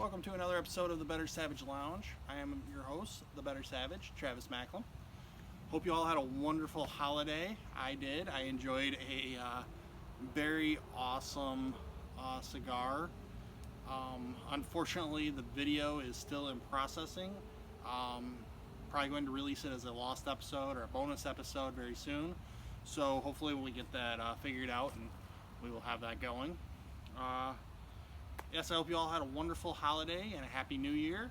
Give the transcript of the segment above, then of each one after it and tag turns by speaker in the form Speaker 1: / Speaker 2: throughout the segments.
Speaker 1: Welcome to another episode of the Better Savage Lounge. I am your host, the Better Savage, Travis Macklin. Hope you all had a wonderful holiday. I did. I enjoyed a very awesome cigar. Unfortunately, the video is still in processing. Probably going to release it as a lost episode or a bonus episode very soon. So hopefully we get that figured out and we will have that going. Yes, I hope you all had a wonderful holiday and a happy new year.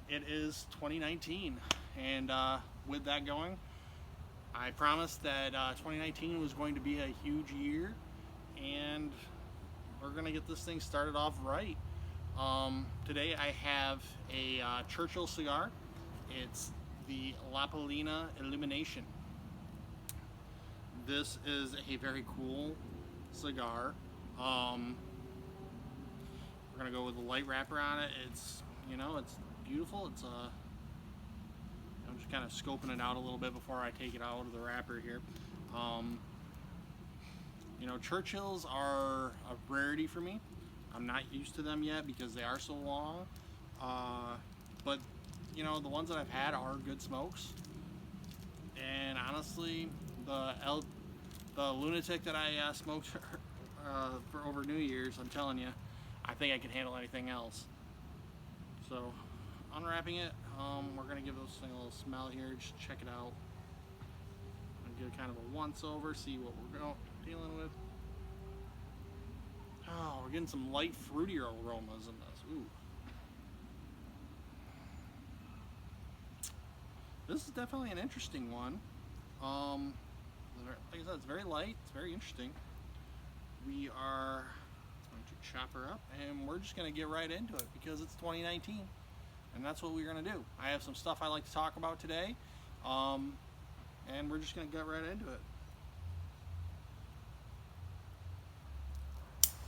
Speaker 1: It is 2019, and with that going, I promised that 2019 was going to be a huge year, and we're going to get this thing started off right. Today I have a Churchill cigar. It's the Palina Illumination. This is a very cool cigar. We're gonna go with a light wrapper on it. It's beautiful. I'm just kind of scoping it out a little bit before I take it out of the wrapper here. Churchills are a rarity for me. I'm not used to them yet because they are so long. But the ones that I've had are good smokes. And honestly, the lunatic that I smoked for over New Year's, I'm telling you, I think I can handle anything else. So, unwrapping it, we're going to give this thing a little smell here, just check it out. I'm going to give it kind of a once over, see what we're dealing with. Oh, we're getting some light fruitier aromas in this. Ooh. This is definitely an interesting one. Like I said, it's very light, it's very interesting. We are going to chop her up, and we're just going to get right into it because it's 2019, and that's what we're going to do. I have some stuff I like to talk about today, and we're just going to get right into it.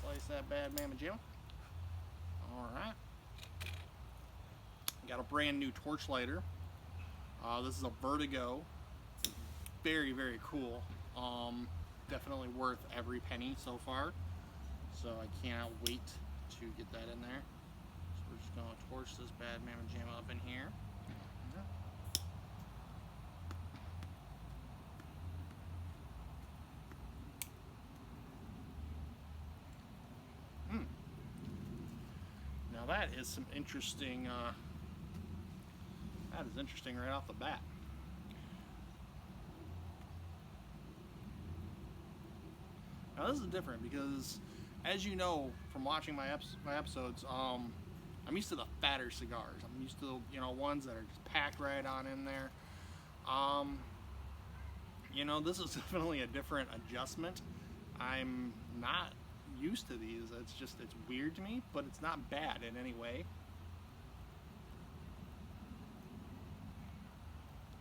Speaker 1: Slice that bad mamma jamma. Alright. Got a brand new torch lighter. This is a Vertigo. Very, very cool. Definitely worth every penny so far. So I cannot wait to get that in there. So we're just going to torch this bad mamma jamma up in here. Now that is some interesting. That is interesting right off the bat. Now this is different because, as you know from watching my episodes, I'm used to the fatter cigars. I'm used to ones that are just packed right on in there. This is definitely a different adjustment. I'm not used to these. It's weird to me, but it's not bad in any way.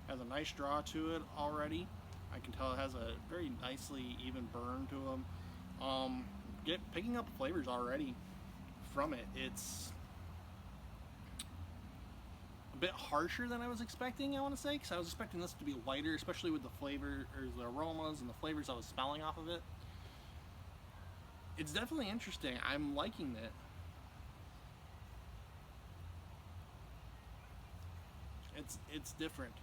Speaker 1: Has a nice draw to it already. I can tell it has a very nicely even burn to them. Picking up flavors already from it. It's a bit harsher than I was expecting, I want to say, because I was expecting this to be lighter, especially with the flavor or the aromas and the flavors I was smelling off of it. It's definitely interesting. I'm liking it. It's different.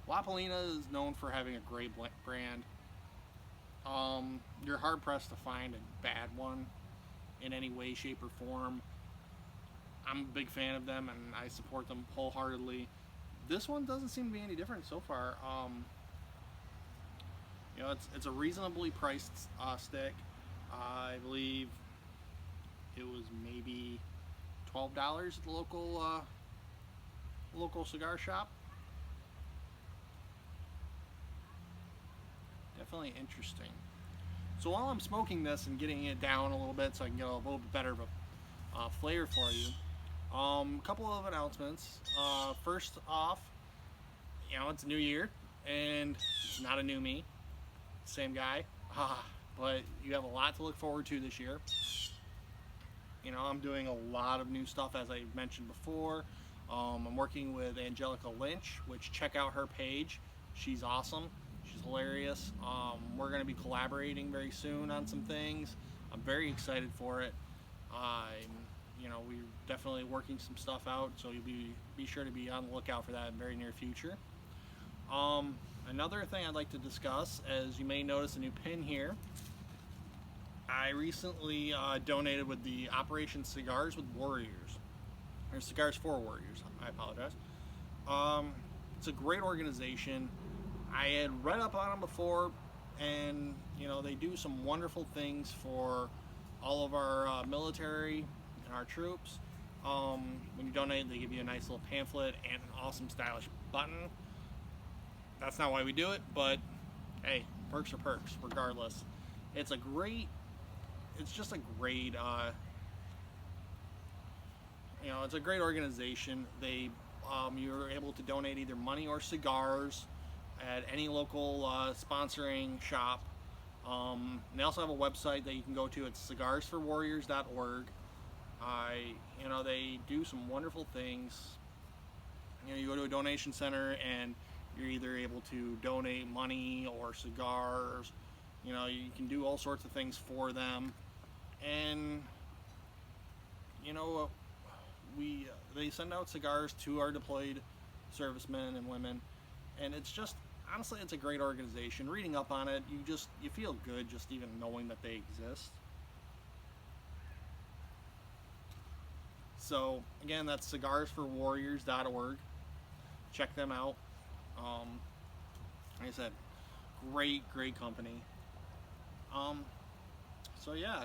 Speaker 1: La Palina is known for having a great brand. You're hard pressed to find a bad one in any way, shape, or form. I'm a big fan of them and I support them wholeheartedly. This one doesn't seem to be any different so far. It's a reasonably priced stick. I believe it was maybe $12 at the local cigar shop. Definitely interesting. So while I'm smoking this and getting it down a little bit so I can get a little bit better of a flavor for you, a couple of announcements. First off, it's a new year and it's not a new me, same guy, but you have a lot to look forward to this year. I'm doing a lot of new stuff, as I mentioned before. I'm working with Angelica Lynch, which check out her page. She's awesome. She's hilarious. We're going to be collaborating very soon on some things. I'm very excited for it. I'm we're definitely working some stuff out, so you'll be sure to be on the lookout for that in the very near future. Another thing I'd like to discuss, as you may notice a new pin here, I recently donated with the Operation Cigars with Warriors, or Cigars for Warriors, I apologize. It's a great organization. I had read up on them before, and they do some wonderful things for all of our military and our troops. When you donate, they give you a nice little pamphlet and an awesome stylish button. That's not why we do it, but hey, perks are perks regardless. It's just a great it's a great organization. You're able to donate either money or cigars at any local sponsoring shop. They also have a website that you can go to. It's cigarsforwarriors.org. They do some wonderful things. You go to a donation center and you're either able to donate money or cigars. You can do all sorts of things for them. And they send out cigars to our deployed servicemen and women, and it's just, honestly, it's a great organization. Reading up on it, you feel good just even knowing that they exist. So again, that's cigarsforwarriors.org. Check them out. Like I said, great company. So yeah,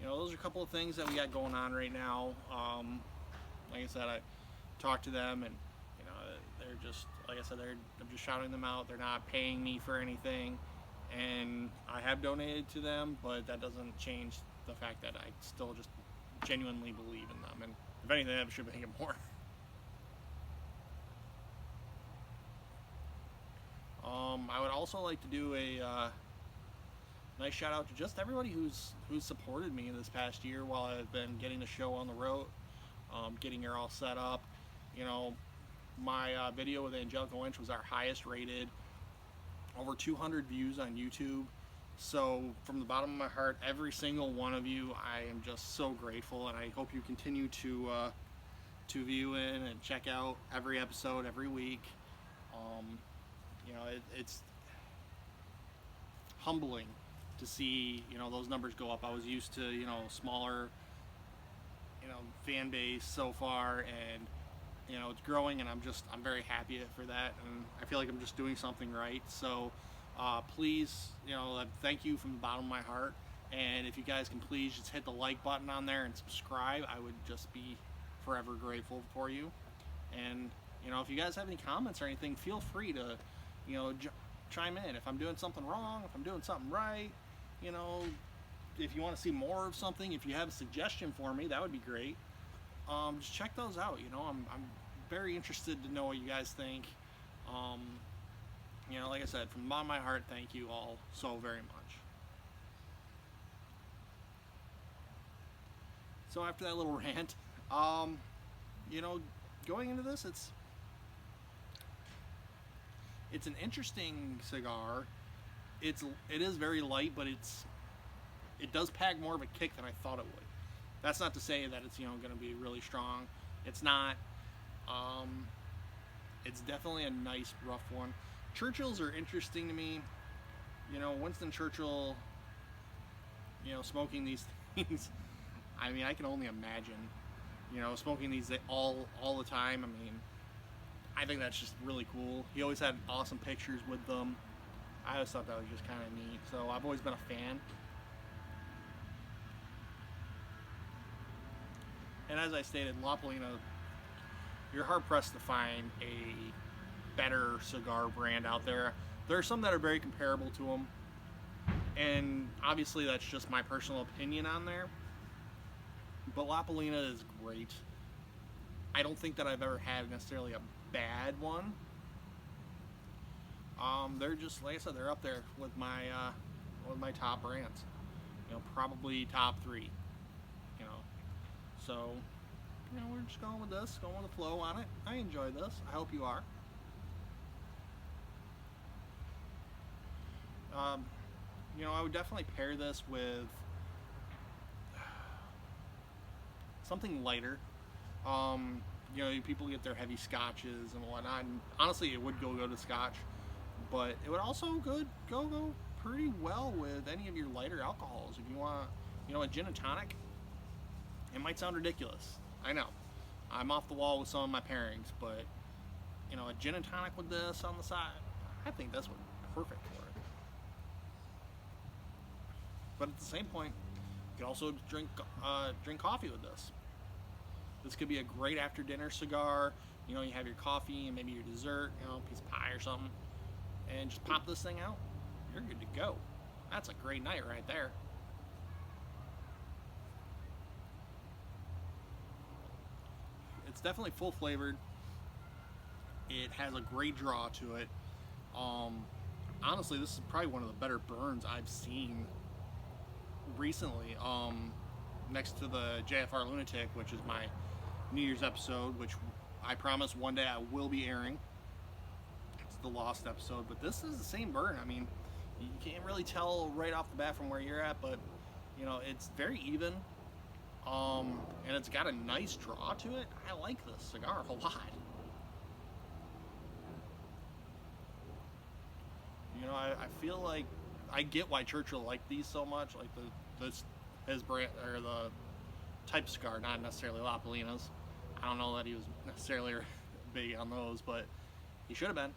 Speaker 1: those are a couple of things that we got going on right now. Like I said, I talked to them, and they're just, like I said, I'm just shouting them out. They're not paying me for anything, and I have donated to them, but that doesn't change the fact that I still just genuinely believe in them, and if anything, I should pay them more. I would also like to do a nice shout out to just everybody who's supported me this past year while I've been getting the show on the road, getting her all set up. My video with Angelica Lynch was our highest rated, over 200 views on YouTube. So from the bottom of my heart, every single one of you, I am just so grateful, and I hope you continue to view in and check out every episode every week. It's humbling to see those numbers go up. I was used to smaller fan base so far, and it's growing, and I'm very happy for that, and I feel like I'm just doing something right. So please, thank you from the bottom of my heart, and if you guys can please just hit the like button on there and subscribe, I would just be forever grateful for you. And if you guys have any comments or anything, feel free to chime in. If I'm doing something wrong, if I'm doing something right, if you want to see more of something, if you have a suggestion for me, that would be great. Just check those out. I'm very interested to know what you guys think. Like I said, from the bottom of my heart, thank you all so very much. So after that little rant, going into this, it's an interesting cigar. It is very light, but it does pack more of a kick than I thought it would. That's not to say that it's going to be really strong. It's not. It's definitely a nice rough one. Churchills are interesting to me. Winston Churchill, smoking these things. I mean, I can only imagine. Smoking these all the time. I mean, I think that's just really cool. He always had awesome pictures with them. I always thought that was just kind of neat. So I've always been a fan. And as I stated, La Palina, you're hard pressed to find a better cigar brand out there. There are some that are very comparable to them, and obviously that's just my personal opinion on there. But La Palina is great. I don't think that I've ever had necessarily a bad one. They're just, like I said, they're up there with my top brands. Probably top 3. So, we're just going with this, going with the flow on it. I enjoy this. I hope you are. I would definitely pair this with something lighter. You know, people get their heavy scotches and whatnot. And honestly, it would go to scotch, but it would also go pretty well with any of your lighter alcohols. If you want, you know, a gin and tonic, it might sound ridiculous. I know, I'm off the wall with some of my pairings, but you know, a gin and tonic with this on the side, I think that's what perfect for it. But at the same point, you can also drink coffee with this. This could be a great after dinner cigar. You know, you have your coffee and maybe your dessert, you know, a piece of pie or something, and just pop this thing out. You're good to go. That's a great night right there. It's definitely full flavored. It has a great draw to it. Honestly, this is probably one of the better burns I've seen recently. Next to the JFR Lunatic, which is my New Year's episode, which I promise one day I will be airing. It's the lost episode, but this is the same burn. I mean, you can't really tell right off the bat from where you're at, but you know, it's very even. And it's got a nice draw to it. I like this cigar a lot. You know, I feel like I get why Churchill liked these so much, like his brand, or the type cigar, not necessarily La Palina's. I don't know that he was necessarily big on those, but he should have been.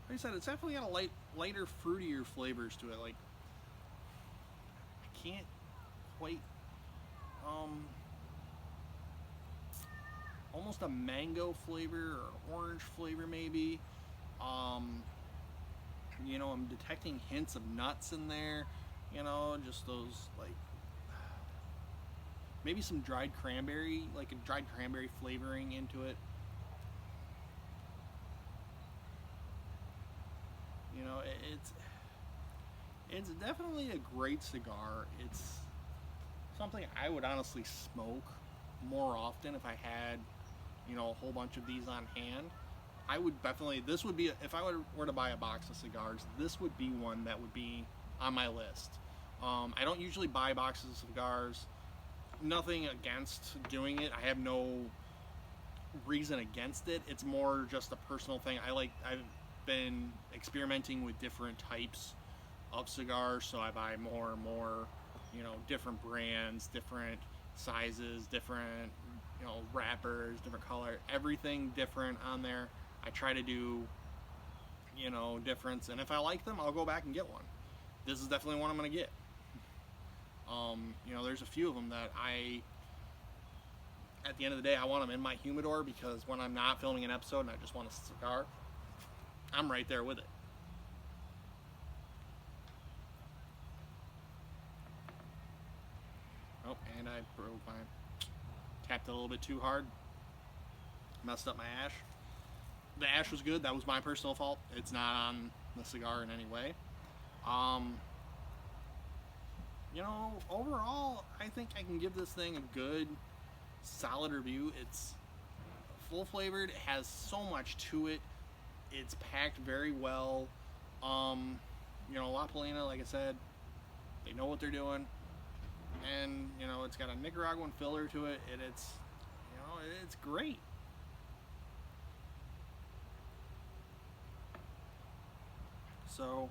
Speaker 1: Like I said, it's definitely got a lighter, fruitier flavors to it. Like, I can't quite, almost a mango flavor or orange flavor maybe. You know, I'm detecting hints of nuts in there. You know, just those, like, maybe some dried cranberry, like a dried cranberry flavoring into it. You know, it's definitely a great cigar. It's something I would honestly smoke more often if I had, you know, a whole bunch of these on hand. I would definitely, this would be, if I were to buy a box of cigars, this would be one that would be on my list. I don't usually buy boxes of cigars. Nothing against doing it. I have no reason against it. It's more just a personal thing. I've been experimenting with different types of cigars, so I buy more and more, you know, different brands, different sizes, different, you know, wrappers, different color, everything different on there. I try to do, you know, difference, and if I like them, I'll go back and get one. This is definitely one I'm gonna get. You know, there's a few of them that at the end of the day, I want them in my humidor, because when I'm not filming an episode and I just want a cigar, I'm right there with it. Oh, and I tapped it a little bit too hard. Messed up my ash. The ash was good. That was my personal fault. It's not on the cigar in any way. You know, overall, I think I can give this thing a good, solid review. It's full flavored. It has so much to it. It's packed very well. You know, La Palina, like I said, they know what they're doing. And, you know, it's got a Nicaraguan filler to it, and it's, you know, it's great. So,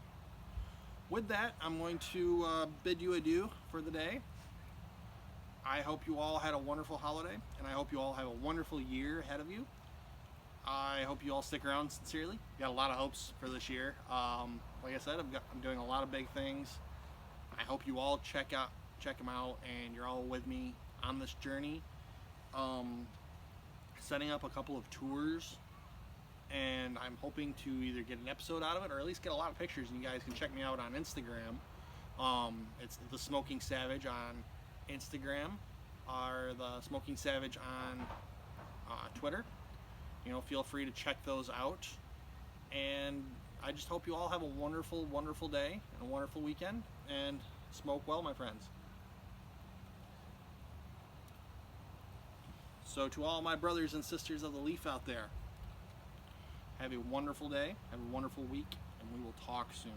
Speaker 1: with that, I'm going to bid you adieu for the day. I hope you all had a wonderful holiday, and I hope you all have a wonderful year ahead of you. I hope you all stick around sincerely. Got a lot of hopes for this year. Like I said, I'm doing a lot of big things. I hope you all check them out, and you're all with me on this journey. Setting up a couple of tours, and I'm hoping to either get an episode out of it or at least get a lot of pictures, and you guys can check me out on Instagram. It's the Smoking Savage on Instagram, or the Smoking Savage on Twitter. You know, feel free to check those out, and I just hope you all have a wonderful, wonderful day and a wonderful weekend, and smoke well, my friends. So to all my brothers and sisters of the leaf out there, Have a wonderful day, have a wonderful week, and we will talk soon.